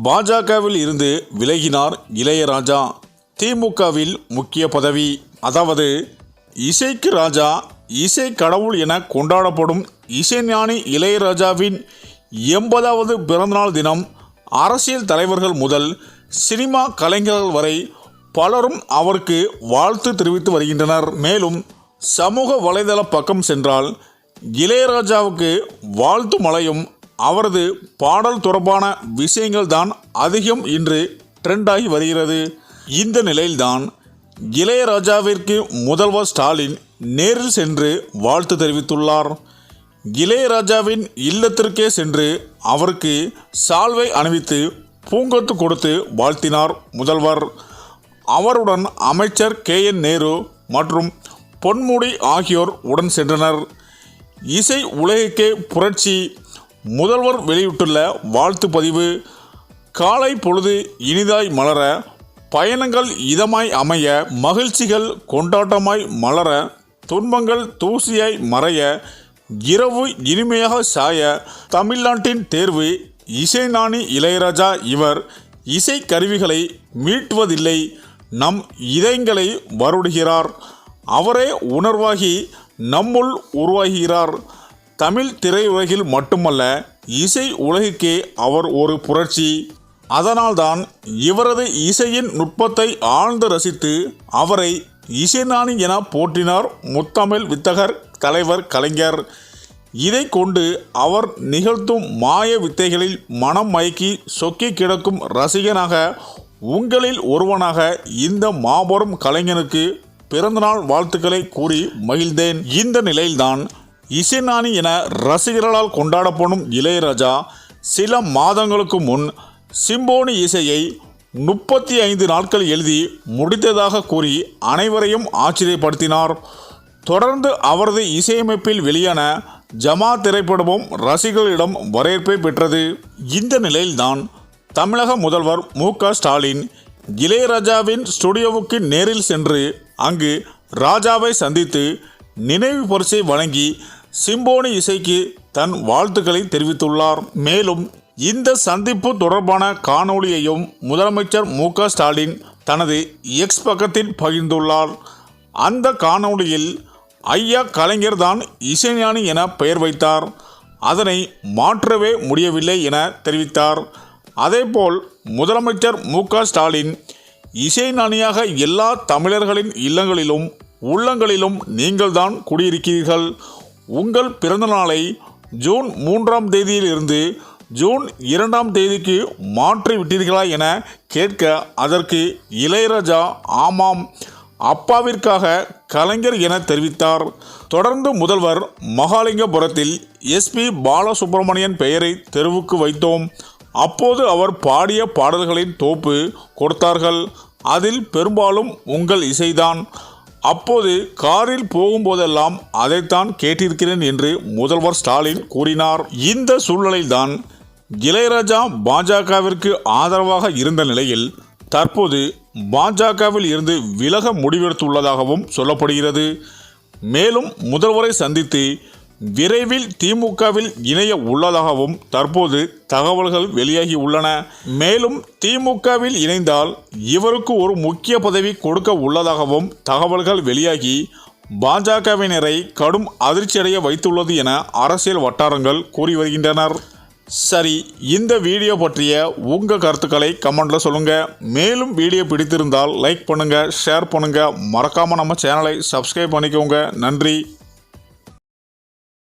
பாஜகவில் இருந்து விலகினார் இளையராஜா. திமுகவில் முக்கிய பதவி. அதாவது இசைக்கு ராஜா, இசை கடவுள் என கொண்டாடப்படும் இசைஞானி இளையராஜாவின் 80வது பிறந்தநாள் தினம் அரசியல் தலைவர்கள் முதல் சினிமா கலைஞர்கள் வரை பலரும் அவருக்கு வாழ்த்து தெரிவித்து வருகின்றனர். மேலும் சமூக வலைதள பக்கம் சென்றால் இளையராஜாவுக்கு வாழ்த்து மழையும் அவரது பாடல் தொடர்பான விஷயங்கள் தான் அதிகம் இன்று ட்ரெண்டாகி வருகிறது. இந்த நிலையில்தான் இளையராஜாவிற்கு முதல்வர் ஸ்டாலின் நேரில் சென்று வாழ்த்து தெரிவித்துள்ளார். இளையராஜாவின் இல்லத்திற்கே சென்று அவருக்கு சால்வை அணிவித்து பூங்கொத்து கொடுத்து வாழ்த்தினார் முதல்வர். அவருடன் அமைச்சர் KN நேரு மற்றும் பொன்முடி ஆகியோர் உடன் சென்றனர். இசை உலகுக்கே புரட்சி. முதல்வர் வெளியிட்டுள்ள வாழ்த்து பதிவு. காலை பொழுது இனிதாய் மலர, பயணங்கள் இதமாய் அமைய, மகிழ்ச்சிகள் கொண்டாட்டமாய் மலர, துன்பங்கள் தூசியாய் மறைய, இரவு இனிமையாக சாய, தமிழ்நாட்டின் தேர்வு இசைஞானி இளையராஜா. இவர் இசை கருவிகளை மீட்டுவதில்லை, நம் இதயங்களை வருடுகிறார். அவரே உணர்வாகி நம்முள் உருவாகிறார். தமிழ் திரையுலகில் மட்டுமல்ல, இசை உலகுக்கே அவர் ஒரு புரட்சி. அதனால்தான் இவரது இசையின் நுட்பத்தை ஆழ்ந்து ரசித்து அவரை இசைஞானி என போற்றினார் முத்தமிழ் வித்தகர் தலைவர் கலைஞர். இதை கொண்டு அவர் நிகழ்த்தும் மாய வித்தைகளில் மனம் மயக்கி சொக்கி கிடக்கும் ரசிகனாக, உங்களில் ஒருவனாக இந்த மாபெரும் கலைஞனுக்கு பிறந்தநாள் வாழ்த்துக்களை கூறி மகிழ்ந்தேன். இந்த நிலையில்தான் இசைஞானி என ரசிகர்களால் கொண்டாடப்படும் இளையராஜா சில மாதங்களுக்கு முன் சிம்போனி இசையை 35 நாட்கள் எழுதி முடித்ததாக கூறி அனைவரையும் ஆச்சரியப்படுத்தினார். தொடர்ந்து அவரது இசையமைப்பில் வெளியான ஜமா திரைப்படமும் ரசிகர்களிடம் வரவேற்பை பெற்றது. இந்த நிலையில்தான் தமிழக முதல்வர் MK ஸ்டாலின் இளையராஜாவின் ஸ்டுடியோவுக்கு நேரில் சென்று அங்கு ராஜாவை சந்தித்து நினைவு பரிசை வழங்கி சிம்போனி இசைக்கு தன் வாழ்த்துக்களை தெரிவித்துள்ளார். மேலும் இந்த சந்திப்பு தொடர்பான காணொளியையும் முதலமைச்சர் MK ஸ்டாலின் தனது எக்ஸ் பக்கத்தில் பகிர்ந்துள்ளார். அந்த காணொளியில் ஐயா கலைஞர் தான் இசைஞானி என பெயர் வைத்தார், அதனை மாற்றவே முடியவில்லை என தெரிவித்தார். அதேபோல் முதலமைச்சர் MK ஸ்டாலின் இசைஞானியாக எல்லா தமிழர்களின் இல்லங்களிலும் உள்ளங்களிலும் நீங்கள்தான் குடியிருக்கிறீர்கள். உங்கள் பிறந்தநாளை ஜூன் 3ஆம் தேதியிலிருந்து ஜூன் 2ஆம் தேதிக்கு மாற்றி விட்டீர்களா என கேட்க, அதற்கு இளையராஜா ஆமாம், அப்பாவிற்காக கலைஞர் என தெரிவித்தார். தொடர்ந்து முதல்வர் மகாலிங்கபுரத்தில் SP பாலசுப்ரமணியன் பெயரை தெருவுக்கு வைத்தோம். அப்போது அவர் பாடிய பாடல்களின் தொகுப்பு கொடுத்தார்கள். அதில் பெரும்பாலும் உங்கள் இசைதான். அப்போது காரில் போகும்போதெல்லாம் அதைத்தான் கேட்டிருக்கிறேன் என்று முதல்வர் ஸ்டாலின் கூறினார். இந்த சூழ்நிலையில்தான் இளையராஜா பாஜகவிற்கு ஆதரவாக இருந்த நிலையில் தற்போது பாஜகவில் இருந்து விலக முடிவெடுத்துள்ளதாகவும் சொல்லப்படுகிறது. மேலும் முதல்வரை சந்தித்து விரைவில் திமுகவில் இணைய உள்ளதாகவும் தற்போது தகவல்கள் வெளியாகி உள்ளன. மேலும் திமுகவில் இணைந்தால் இவருக்கு ஒரு முக்கிய பதவி கொடுக்க உள்ளதாகவும் தகவல்கள் வெளியாகி பாஜகவினரை கடும் அதிர்ச்சியடைய வைத்துள்ளது என அரசியல் வட்டாரங்கள் கூறி வருகின்றனர். சரி, இந்த வீடியோ பற்றிய உங்கள் கருத்துக்களை கமெண்ட்டில் சொல்லுங்கள். மேலும் வீடியோ பிடித்திருந்தால் லைக் பண்ணுங்கள், ஷேர் பண்ணுங்கள், மறக்காமல் நம்ம சேனலை சப்ஸ்கிரைப் பண்ணிக்கோங்க. நன்றி.